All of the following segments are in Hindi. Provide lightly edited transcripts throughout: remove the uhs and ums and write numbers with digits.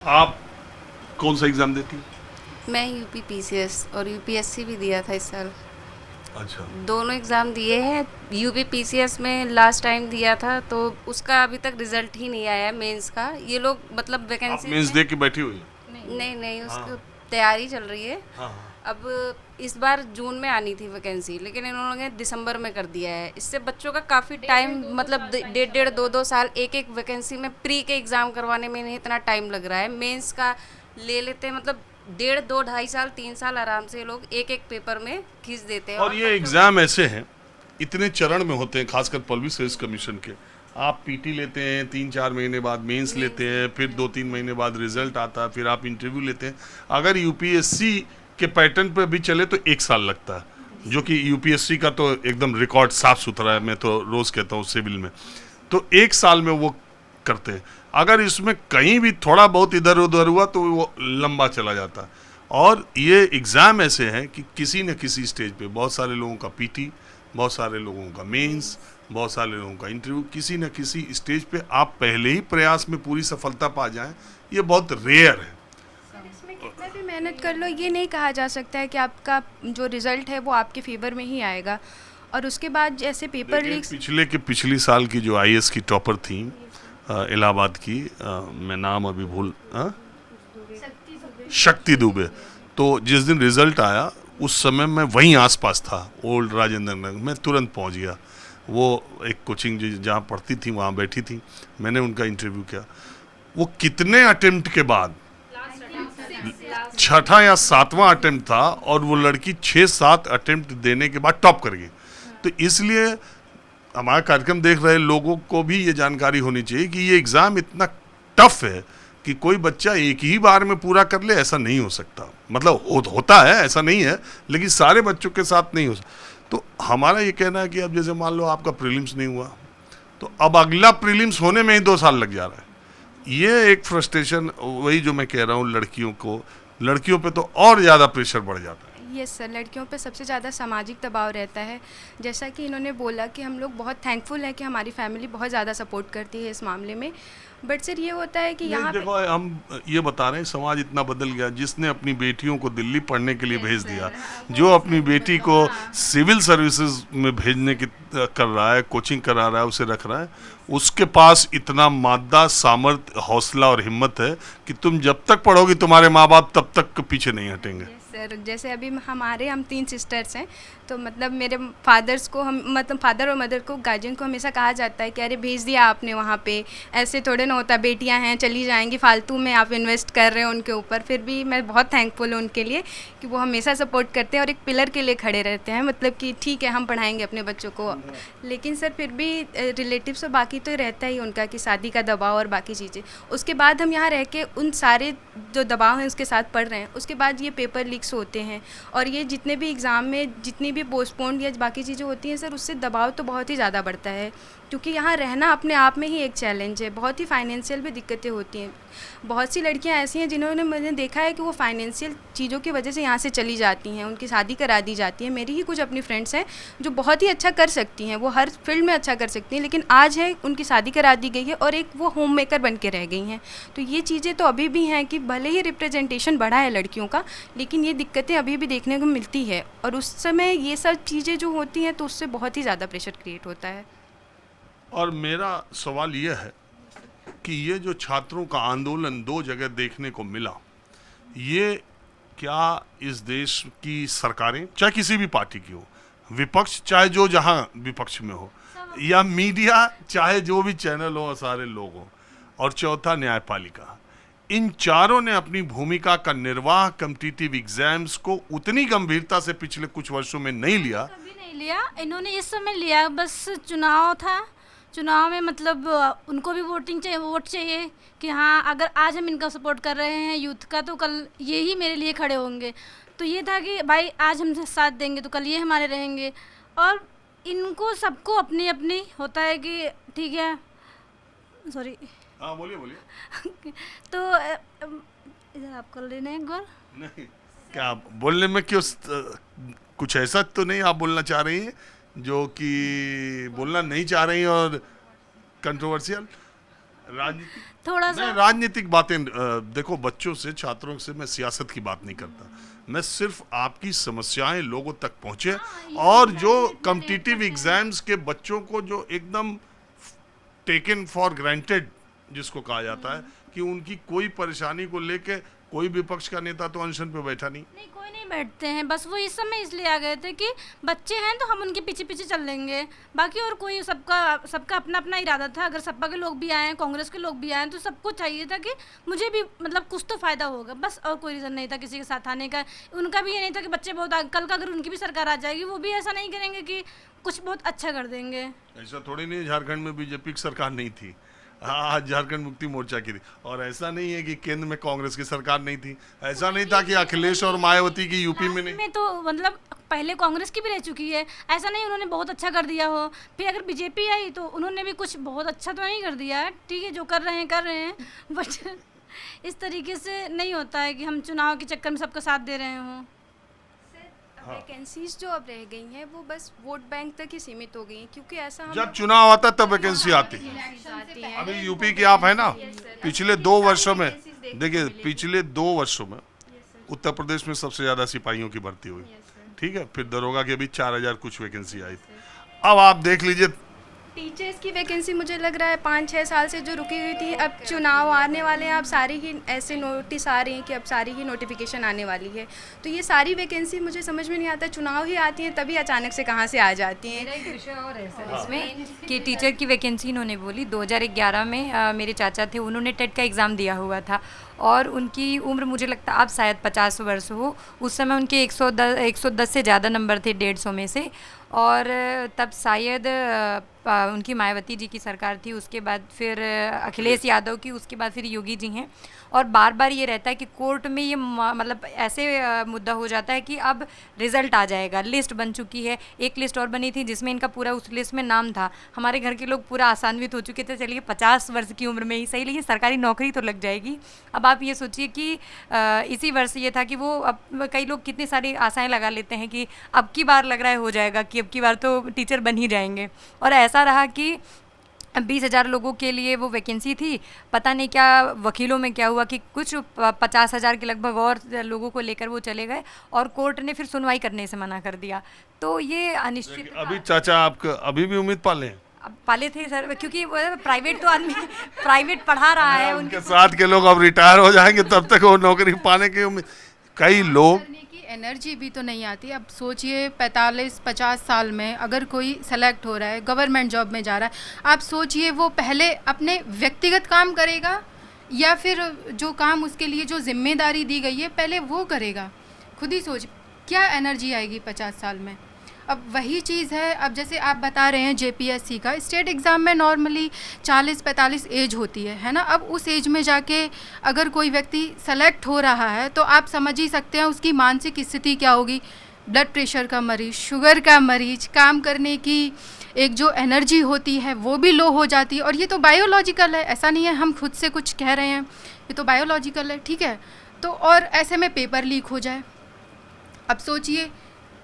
आप कौन सा एग्जाम देती हैं? मैं यूपी पीसीएस और यूपीएससी भी दिया था इस साल। अच्छा। दोनों एग्ज़ाम दिए हैं। यूपी पीसीएस में लास्ट टाइम दिया था तो उसका अभी तक रिजल्ट ही नहीं आया है मेंस का। ये लोग मतलब आप वैकेंसीज मेंस में दे के बैठी हुई हैं? नहीं नहीं हाँ उसकी तैयारी चल रही है। हाँ हाँ। अब इस बार जून में आनी थी वैकेंसी, लेकिन इन्होंने दिसंबर में कर दिया है। इससे बच्चों का काफ़ी टाइम मतलब डेढ़ डेढ़ दो दो साल एक एक वैकेंसी में प्री के एग्ज़ाम करवाने में इन्हें इतना टाइम लग रहा है। मेंस का ले लेते हैं मतलब डेढ़ दो ढाई साल 3 साल आराम से लोग एक एक पेपर में खींच देते हैं। और ये एग्जाम ऐसे हैं, इतने चरण में होते हैं, खासकर पब्लिक सर्विस कमीशन के। आप पीटी लेते हैं, 3-4 महीने बाद मेंस लेते हैं, फिर 2-3 महीने बाद रिजल्ट आता है, फिर आप इंटरव्यू लेते हैं। अगर यूपीएससी के पैटर्न पे भी चले तो 1 साल लगता है, जो कि यूपीएससी का तो एकदम रिकॉर्ड साफ सुथरा है। मैं तो रोज कहता हूँ सिविल में तो 1 साल में वो करते हैं। अगर इसमें कहीं भी थोड़ा बहुत इधर उधर हुआ तो वो लंबा चला जाता है। और ये एग्ज़ाम ऐसे हैं कि किसी न किसी स्टेज पे बहुत सारे लोगों का पीटी, बहुत सारे लोगों का मेंस, बहुत सारे लोगों का इंटरव्यू, किसी न किसी स्टेज पे आप पहले ही प्रयास में पूरी सफलता पा जाएं, ये बहुत रेयर है। इसमें कितना भी मेहनत कर लो ये नहीं कहा जा सकता है कि आपका जो रिज़ल्ट है वो आपके फेवर में ही आएगा। और उसके बाद जैसे पेपर लेकिन लीक्स। पिछली साल की जो आईएएस की टॉपर थी, इलाहाबाद की, मैं नाम अभी भूल, शक्ति दुबे। तो जिस दिन रिजल्ट आया उस समय मैं वहीं आसपास था, ओल्ड राजेंद्र नगर। मैं तुरंत पहुंच गया। वो एक कोचिंग जहाँ पढ़ती थी वहाँ बैठी थी, मैंने उनका इंटरव्यू किया। वो कितने अटेम्प्ट के बाद, छठा या सातवां अटेम्प्ट था, और वो लड़की 6-7 अटेम्प्ट देने के बाद टॉप कर गई। तो इसलिए हमारा कार्यक्रम देख रहे लोगों को भी ये जानकारी होनी चाहिए कि ये एग्ज़ाम इतना टफ है कि कोई बच्चा एक ही बार में पूरा कर ले, ऐसा नहीं हो सकता। मतलब होता है, ऐसा नहीं है, लेकिन सारे बच्चों के साथ नहीं हो सकता। तो हमारा ये कहना है कि अब जैसे मान लो आपका प्रीलिम्स नहीं हुआ, तो अब अगला प्रीलिम्स होने में ही 2 साल लग जा रहा है। ये एक फ्रस्ट्रेशन, वही जो मैं कह रहा हूँ, लड़कियों पे तो और ज़्यादा प्रेशर बढ़ जाता है। यस सर, लड़कियों पे सबसे ज़्यादा सामाजिक दबाव रहता है। जैसा कि इन्होंने बोला कि हम लोग बहुत थैंकफुल हैं कि हमारी फैमिली बहुत ज़्यादा सपोर्ट करती है इस मामले में। बट सर ये होता है कि यहाँ देखो, हम ये बता रहे हैं समाज इतना बदल गया। जिसने अपनी बेटियों को दिल्ली पढ़ने के लिए भेज दिया, जो अपनी बेटी को सिविल सर्विसेज में भेजने की कर रहा है, कोचिंग करा रहा है, उसे रख रहा है, उसके पास इतना मादा, सामर्थ्य, हौसला और हिम्मत है कि तुम जब तक पढ़ोगी तुम्हारे माँ बाप तब तक पीछे नहीं हटेंगे। सर जैसे अभी हम 3 सिस्टर्स हैं, तो मतलब मेरे फादर्स को, हम मतलब फादर और मदर को, गार्जियन को हमेशा कहा जाता है कि अरे भेज दिया आपने वहाँ पे, ऐसे थोड़े ना होता, बेटियाँ हैं चली जाएंगी, फालतू में आप इन्वेस्ट कर रहे हो उनके ऊपर। फिर भी मैं बहुत थैंकफुल हूँ उनके लिए कि वो हमेशा सपोर्ट करते हैं और एक पिलर के लिए खड़े रहते हैं। मतलब कि ठीक है हम पढ़ाएंगे अपने बच्चों को, लेकिन सर फिर भी रिलेटिव्स और बाकी तो रहता ही उनका कि शादी का दबाव और बाकी चीज़ें। उसके बाद हम यहाँ रह के उन सारे जो दबाव हैं उसके साथ पढ़ रहे हैं। उसके बाद ये पेपर लीक्स होते हैं और ये जितने भी एग्ज़ाम में जितनी भी पोस्टपोन्ड या बाकी चीज़ें होती हैं सर, उससे दबाव तो बहुत ही ज़्यादा बढ़ता है, क्योंकि यहाँ रहना अपने आप में ही एक चैलेंज है। बहुत ही फाइनेंशियल भी दिक्कतें होती हैं। बहुत सी लड़कियाँ ऐसी हैं जिन्होंने, मैंने देखा है कि वो फाइनेंशियल चीज़ों की वजह से यहाँ से चली जाती हैं, उनकी शादी करा दी जाती है। मेरी ही कुछ अपनी फ्रेंड्स हैं जो बहुत ही अच्छा कर सकती हैं, वो हर फील्ड में अच्छा कर सकती हैं, लेकिन आज है उनकी शादी करा दी गई है और एक वो होम मेकर बन के रह गई हैं। तो ये चीज़ें तो अभी भी हैं कि भले ही रिप्रेजेंटेशन बढ़ा है लड़कियों का, लेकिन ये दिक्कतें अभी भी देखने को मिलती है। और उस समय ये सब चीज़ें जो होती हैं तो उससे बहुत ही ज़्यादा प्रेशर क्रिएट होता है। और मेरा सवाल यह है कि ये जो छात्रों का आंदोलन 2 जगह देखने को मिला, ये क्या इस देश की सरकारें, चाहे किसी भी पार्टी की हो, विपक्ष चाहे जो जहां विपक्ष में हो, या मीडिया चाहे जो भी चैनल हो, सारे लोग हो, और चौथा न्यायपालिका, इन चारों ने अपनी भूमिका का निर्वाह कॉम्पिटिटिव एग्जाम्स को उतनी गंभीरता से पिछले कुछ वर्षों में नहीं लिया। कभी नहीं लिया इन्होंने, इस समय लिया। बस चुनाव था, चुनाव में मतलब उनको भी वोटिंग चाहिए, वोट चाहिए कि हाँ अगर आज हम इनका सपोर्ट कर रहे हैं यूथ का, तो कल ये ही मेरे लिए खड़े होंगे। तो ये था कि भाई आज हम साथ देंगे तो कल ये हमारे रहेंगे। और इनको सबको अपनी अपनी होता है कि ठीक है, सॉरी, हाँ बोलिए। तो इधर आप कर लेना एक बार। नहीं, क्या बोलने में क्यों, कुछ ऐसा तो नहीं आप बोलना चाह रही हैं जो कि बोलना नहीं चाह रही हैं और कंट्रोवर्शियल? राजनीतिक थोड़ा सा नहीं, राजनीतिक बातें देखो, बच्चों से, छात्रों से मैं सियासत की बात नहीं करता। मैं सिर्फ आपकी समस्याएं लोगों तक पहुंचे, और जो कॉम्पिटिटिव एग्जाम्स के बच्चों को जो एकदम टेकन फॉर ग्रांटेड जिसको कहा जाता है कि उनकी कोई परेशानी को लेके कोई विपक्ष का नेता तो अनशन पे बैठा नहीं। नहीं, कोई नहीं बैठते हैं, बस वो इस समय इसलिए आ गए थे कि बच्चे हैं तो हम उनके पीछे पीछे चल लेंगे, बाकी और कोई, सबका अपना अपना इरादा था। अगर सपा के लोग भी आए हैं, कांग्रेस के लोग भी आए हैं, तो सबको चाहिए था कि मुझे भी मतलब कुछ तो फ़ायदा होगा, बस, और कोई रीज़न नहीं था किसी के साथ आने का। उनका भी ये नहीं था कि बच्चे बहुत कल का अगर उनकी भी सरकार आ जाएगी वो भी ऐसा नहीं करेंगे कि कुछ बहुत अच्छा कर देंगे। ऐसा थोड़ी नहीं, झारखंड में बीजेपी की सरकार नहीं थी, हाँ, झारखंड मुक्ति मोर्चा की थी। और ऐसा नहीं है कि केंद्र में कांग्रेस की सरकार नहीं थी, ऐसा नहीं था कि अखिलेश और मायावती की यूपी में नहीं। में तो मतलब पहले कांग्रेस की भी रह चुकी है, ऐसा नहीं उन्होंने बहुत अच्छा कर दिया हो। फिर अगर बीजेपी आई तो उन्होंने भी कुछ बहुत अच्छा तो नहीं कर दिया है, ठीक है, जो कर रहे हैं बट इस तरीके से नहीं होता है कि हम चुनाव के चक्कर में सबका साथ दे रहे हों। वैकेंसीज जो अब रह गई हैं वो बस वोट बैंक तक ही सीमित हो गई हैं, क्योंकि ऐसा हम जब चुनाव आता तब वैकेंसी आती है। आती है। अभी यूपी के आप है ना, पिछले 2 वर्षों में देखिए, पिछले 2 वर्षों में उत्तर प्रदेश में सबसे ज्यादा सिपाहियों की भर्ती हुई, ठीक है, फिर दरोगा के भी 4000 कुछ वैकेंसी आई थी। अब आप देख लीजिए, टीचर्स की वैकेंसी मुझे लग रहा है 5-6 साल से जो रुकी हुई थी, अब चुनाव आने वाले हैं, अब सारी ही ऐसे नोटिस आ रही हैं कि अब सारी ही नोटिफिकेशन आने वाली है, तो ये सारी वैकेंसी मुझे समझ में नहीं आता, चुनाव ही आती हैं तभी अचानक से कहाँ से आ जाती हैं। मेरा एक विषय और है सर इसमें कि टीचर की वैकेंसी इन्होंने बोली 2011 में मेरे चाचा थे, उन्होंने टेट का एग्ज़ाम दिया हुआ था और उनकी उम्र मुझे लगता है अब शायद 50 वर्ष हो। उस समय उनके 110 से ज़्यादा नंबर थे 150 में से, और तब शायद उनकी मायावती जी की सरकार थी, उसके बाद फिर अखिलेश यादव की, उसके बाद फिर योगी जी हैं। और बार बार ये रहता है कि कोर्ट में ये मतलब ऐसे मुद्दा हो जाता है कि अब रिज़ल्ट आ जाएगा, लिस्ट बन चुकी है। एक लिस्ट और बनी थी जिसमें इनका पूरा उस लिस्ट में नाम था। हमारे घर के लोग पूरा आसान्वित हो चुके थे, चलिए 50 वर्ष की उम्र में ही सही, लेकिन सरकारी नौकरी तो लग जाएगी। अब आप ये सोचिए कि इसी वर्ष ये था कि वो, अब कई लोग कितनी सारी आशाएं लगा लेते हैं कि अब की बार लग रहा है हो जाएगा, कि अब की बार तो टीचर बन ही जाएंगे, और ऐसा रहा कि 20,000 लोगों के लिए वो वैकेंसी थी। पता नहीं क्या वकीलों में क्या हुआ कि कुछ 50,000 के लगभग और लोगों को लेकर वो चले गए, और कोर्ट ने फिर सुनवाई करने से मना कर दिया। तो ये अनिश्चित। अभी चाचा आपका अभी भी उम्मीद पाले हैं? अब पाले थे सर, क्योंकि प्राइवेट तो आदमी प्राइवेट पढ़ा रहा है, उनके साथ के लोग अब रिटायर हो जाएंगे, तब तक वो नौकरी पाने की उम्मीद। कई लोग एनर्जी भी तो नहीं आती। अब सोचिए 45-50 साल में अगर कोई सेलेक्ट हो रहा है, गवर्नमेंट जॉब में जा रहा है, आप सोचिए वो पहले अपने व्यक्तिगत काम करेगा या फिर जो काम उसके लिए जो जिम्मेदारी दी गई है पहले वो करेगा। खुद ही सोच क्या एनर्जी आएगी 50 साल में। अब वही चीज़ है, अब जैसे आप बता रहे हैं जेपीएससी का स्टेट एग्ज़ाम में नॉर्मली 40-45 एज होती है ना। अब उस एज में जाके अगर कोई व्यक्ति सेलेक्ट हो रहा है तो आप समझ ही सकते हैं उसकी मानसिक स्थिति क्या होगी। ब्लड प्रेशर का मरीज़, शुगर का मरीज़, काम करने की एक जो एनर्जी होती है वो भी लो हो जाती है। और ये तो बायोलॉजिकल है, ऐसा नहीं है हम खुद से कुछ कह रहे हैं, ये तो बायोलॉजिकल है, ठीक है। तो और ऐसे में पेपर लीक हो जाए, अब सोचिए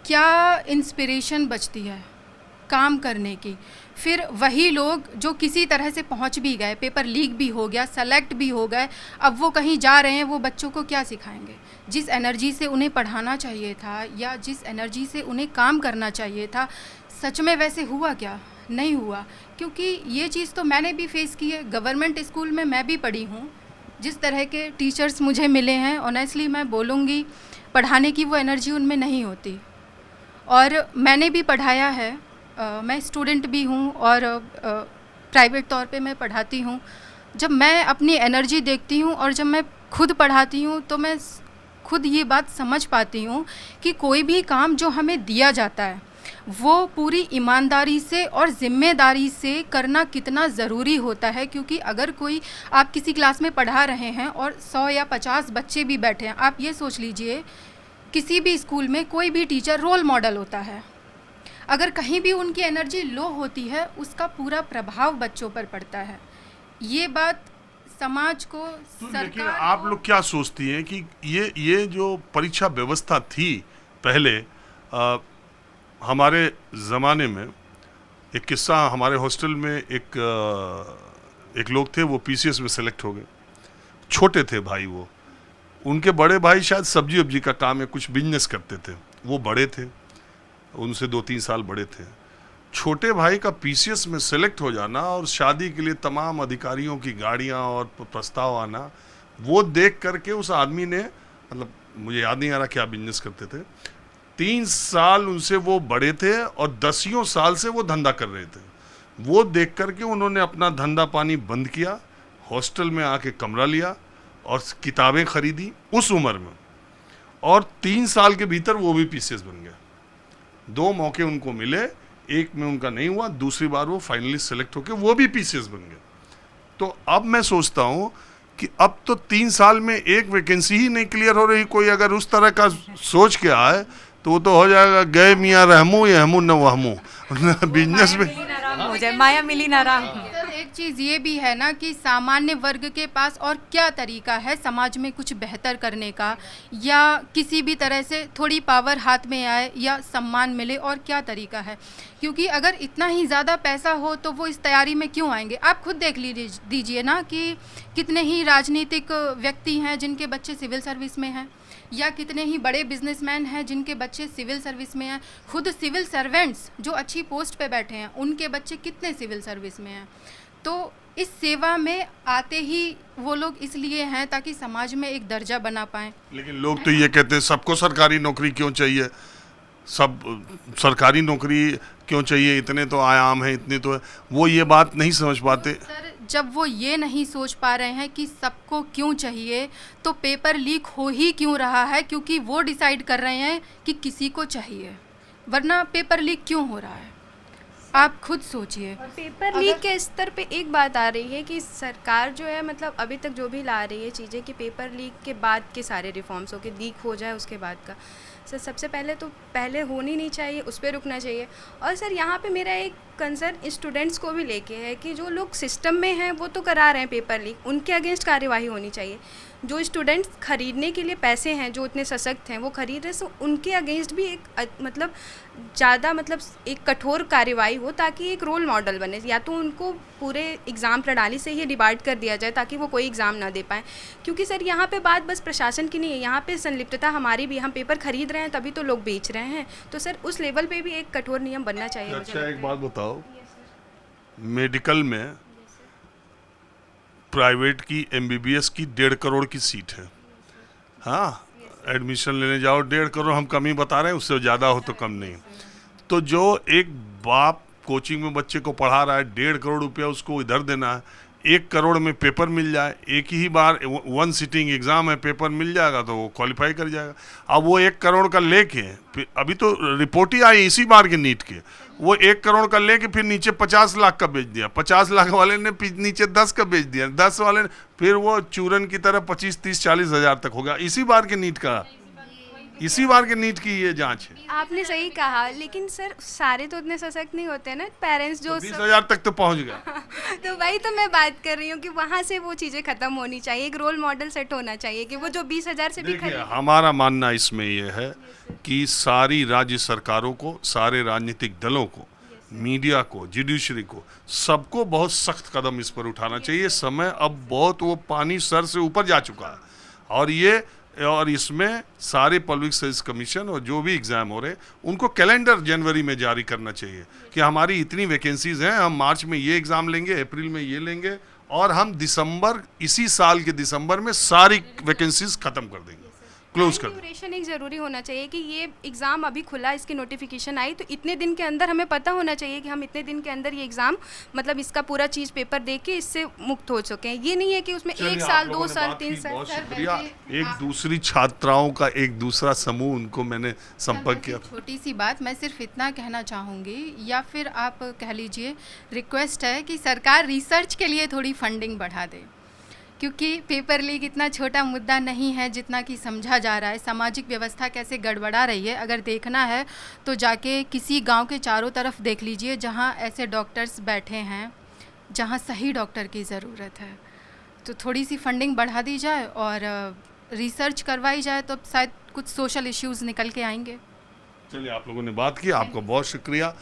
क्या इंस्पिरेशन बचती है काम करने की। फिर वही लोग जो किसी तरह से पहुंच भी गए, पेपर लीक भी हो गया, सेलेक्ट भी हो गए, अब वो कहीं जा रहे हैं, वो बच्चों को क्या सिखाएंगे। जिस एनर्जी से उन्हें पढ़ाना चाहिए था या जिस एनर्जी से उन्हें काम करना चाहिए था, सच में वैसे हुआ क्या? नहीं हुआ। क्योंकि ये चीज़ तो मैंने भी फेस की है, गवर्नमेंट स्कूल में मैं भी पढ़ी हूँ। जिस तरह के टीचर्स मुझे मिले हैं, ऑनेस्टली मैं बोलूँगी पढ़ाने की वो एनर्जी उनमें नहीं होती। और मैंने भी पढ़ाया है, मैं स्टूडेंट भी हूँ और प्राइवेट तौर पे मैं पढ़ाती हूँ। जब मैं अपनी एनर्जी देखती हूँ और जब मैं खुद पढ़ाती हूँ तो मैं खुद ये बात समझ पाती हूँ कि कोई भी काम जो हमें दिया जाता है वो पूरी ईमानदारी से और ज़िम्मेदारी से करना कितना ज़रूरी होता है। क्योंकि अगर कोई आप किसी क्लास में पढ़ा रहे हैं और 100 या 50 बच्चे भी बैठे हैं, आप ये सोच लीजिए किसी भी स्कूल में कोई भी टीचर रोल मॉडल होता है। अगर कहीं भी उनकी एनर्जी लो होती है उसका पूरा प्रभाव बच्चों पर पड़ता है। ये बात समाज को, तो सरकार आप लोग क्या सोचती हैं कि ये जो परीक्षा व्यवस्था थी पहले, हमारे ज़माने में एक किस्सा, हमारे हॉस्टल में एक एक लोग थे वो पीसीएस में सेलेक्ट हो गए, छोटे थे भाई वो, उनके बड़े भाई शायद सब्जी वब्जी का काम है, कुछ बिजनेस करते थे, वो बड़े थे, उनसे 2-3 साल बड़े थे। छोटे भाई का पीसीएस में सेलेक्ट हो जाना और शादी के लिए तमाम अधिकारियों की गाड़ियां और प्रस्ताव आना, वो देख करके उस आदमी ने, मतलब मुझे याद नहीं आ रहा क्या बिजनेस करते थे, 3 साल उनसे वो बड़े थे और 10 साल से वो धंधा कर रहे थे। वो देख करके उन्होंने अपना धंधा पानी बंद किया, हॉस्टल में आके कमरा लिया और किताबें खरीदी उस उम्र में, और 3 साल के भीतर वो भी पीसीएस बन गया। 2 मौके उनको मिले, एक में उनका नहीं हुआ, दूसरी बार वो फाइनली सेलेक्ट होके वो भी पीसीएस बन गए। तो अब मैं सोचता हूँ कि अब तो 3 साल में एक वैकेंसी ही नहीं क्लियर हो रही। कोई अगर उस तरह का सोच के आए तो वो तो हो जाएगा गए मियाँ रहमू यहमू न वहमू बिजनेस में हो जाए, माया मिली ना राम। सर एक चीज़ ये भी है ना कि सामान्य वर्ग के पास और क्या तरीका है समाज में कुछ बेहतर करने का, या किसी भी तरह से थोड़ी पावर हाथ में आए या सम्मान मिले, और क्या तरीका है? क्योंकि अगर इतना ही ज़्यादा पैसा हो तो वो इस तैयारी में क्यों आएंगे? आप खुद देख दीजिए ना कि कितने ही राजनीतिक व्यक्ति हैं जिनके बच्चे सिविल सर्विस में हैं, या कितने ही बड़े बिजनेसमैन हैं जिनके बच्चे सिविल सर्विस में हैं। खुद सिविल सर्वेंट्स जो अच्छी पोस्ट पे बैठे हैं उनके बच्चे कितने सिविल सर्विस में हैं। तो इस सेवा में आते ही वो लोग इसलिए हैं ताकि समाज में एक दर्जा बना पाएं। लेकिन लोग तो ये कहते हैं सबको सरकारी नौकरी क्यों चाहिए, सब सरकारी नौकरी क्यों चाहिए, इतने तो आयाम है, इतने तो है, वो ये बात नहीं समझ पाते। सर जब वो ये नहीं सोच पा रहे हैं कि सबको क्यों चाहिए, तो पेपर लीक हो ही क्यों रहा है? क्योंकि वो डिसाइड कर रहे हैं कि किसी को चाहिए, वरना पेपर लीक क्यों हो रहा है? आप खुद सोचिए। पेपर लीक के स्तर पे एक बात आ रही है कि सरकार जो है मतलब अभी तक जो भी ला रही है चीज़ें कि पेपर लीक के बाद के सारे रिफॉर्म्स हो के लीक हो जाए उसके बाद का, सर सबसे पहले तो पहले होनी नहीं चाहिए, उस पर रुकना चाहिए। और सर यहाँ पे मेरा एक कंसर्न स्टूडेंट्स को भी लेके है कि जो लोग सिस्टम में हैं वो तो करा रहे हैं पेपर लीक, उनके अगेंस्ट कार्यवाही होनी चाहिए। जो स्टूडेंट्स खरीदने के लिए पैसे हैं, जो इतने सशक्त हैं वो खरीद रहे, सो उनके अगेंस्ट भी एक मतलब ज़्यादा मतलब एक कठोर कार्यवाही हो ताकि एक रोल मॉडल बने। या तो उनको पूरे एग्ज़ाम प्रणाली से ही डिवाइड कर दिया जाए ताकि वो कोई एग्ज़ाम ना दे पाएँ। क्योंकि सर यहाँ पे बात बस प्रशासन की नहीं है, यहाँ पे संलिप्तता हमारी भी, हम पेपर खरीद रहे हैं तभी तो लोग बेच रहे हैं। तो सर उस लेवल पे भी एक कठोर नियम बनना चाहिए। अच्छा एक बात बताओ, मेडिकल में प्राइवेट की एमबीबीएस की 1.5 करोड़ की सीट है, हाँ एडमिशन लेने जाओ 1.5 करोड़, हम कम ही बता रहे हैं, उससे ज़्यादा हो तो कम नहीं। तो जो एक बाप कोचिंग में बच्चे को पढ़ा रहा है, 1.5 करोड़ रुपया उसको इधर देना है, 1 करोड़ में पेपर मिल जाए, एक ही बार 1 सिटिंग एग्ज़ाम है, पेपर मिल जाएगा तो वो क्वालिफाई कर जाएगा। अब वो 1 करोड़ का लेके, अभी तो रिपोर्ट ही आई इसी बार के नीट के, वो 1 करोड़ का लेके फिर नीचे 50 लाख का बेच दिया, 50 लाख वाले ने नीचे 10 का बेच दिया, 10 वाले ने फिर वो चूरन की तरह 25, 30, 40 हज़ार तक हो गया। इसी बार के नीट का, इसी बार के नीट की ये जांच है। आपने सही कहा, लेकिन सर सारे तो उतने सशक्त नहीं होते ना पेरेंट्स जो 20,000 तक तो पहुंच गया। तो वही तो मैं बात कर रही हूँ कि वहाँ से वो चीज़ें ख़त्म होनी चाहिए, एक रोल मॉडल सेट होना चाहिए कि वो जो 20,000 से भी देखिए हमारा मानना इसमें यह है कि सारी राज्य सरकारों को, सारे राजनीतिक दलों को, मीडिया को, जुडिशरी को, सबको बहुत सख्त कदम इस पर उठाना चाहिए। समय अब बहुत वो पानी सर से ऊपर जा चुका है, और इसमें सारे पब्लिक सर्विस कमीशन और जो भी एग्ज़ाम हो रहे हैं उनको कैलेंडर जनवरी में जारी करना चाहिए कि हमारी इतनी वैकेंसीज़ हैं, हम मार्च में ये एग्ज़ाम लेंगे, अप्रैल में ये लेंगे, और हम दिसंबर, इसी साल के दिसंबर में सारी वैकेंसीज ख़त्म कर देंगे, क्लोज कर देंगे। ड्यूरेशन एक ज़रूरी होना चाहिए कि ये एग्ज़ाम अभी खुला, इसकी नोटिफिकेशन आई तो इतने दिन के अंदर हमें पता होना चाहिए कि हम इतने दिन के अंदर ये एग्ज़ाम मतलब इसका पूरा चीज़ पेपर दे के इससे मुक्त हो चुके हैं। ये नहीं है कि उसमें 1 साल, 2 साल, 3 साल। बहुत शुक्रिया। एक दूसरी छात्राओं का एक दूसरा समूह, उनको मैंने संपर्क किया। छोटी सी बात मैं सिर्फ इतना कहना चाहूँगी, या फिर आप कह लीजिए रिक्वेस्ट है कि सरकार रिसर्च के लिए थोड़ी फंडिंग बढ़ा दे, क्योंकि पेपर लीक इतना छोटा मुद्दा नहीं है जितना कि समझा जा रहा है। सामाजिक व्यवस्था कैसे गड़बड़ा रही है, अगर देखना है तो जाके किसी गांव के चारों तरफ देख लीजिए जहां ऐसे डॉक्टर्स बैठे हैं जहां सही डॉक्टर की ज़रूरत है। तो थोड़ी सी फंडिंग बढ़ा दी जाए और रिसर्च करवाई जाए तो शायद कुछ सोशल इश्यूज़ निकल के आएंगे। चलिए, आप लोगों ने बात की, आपका बहुत शुक्रिया।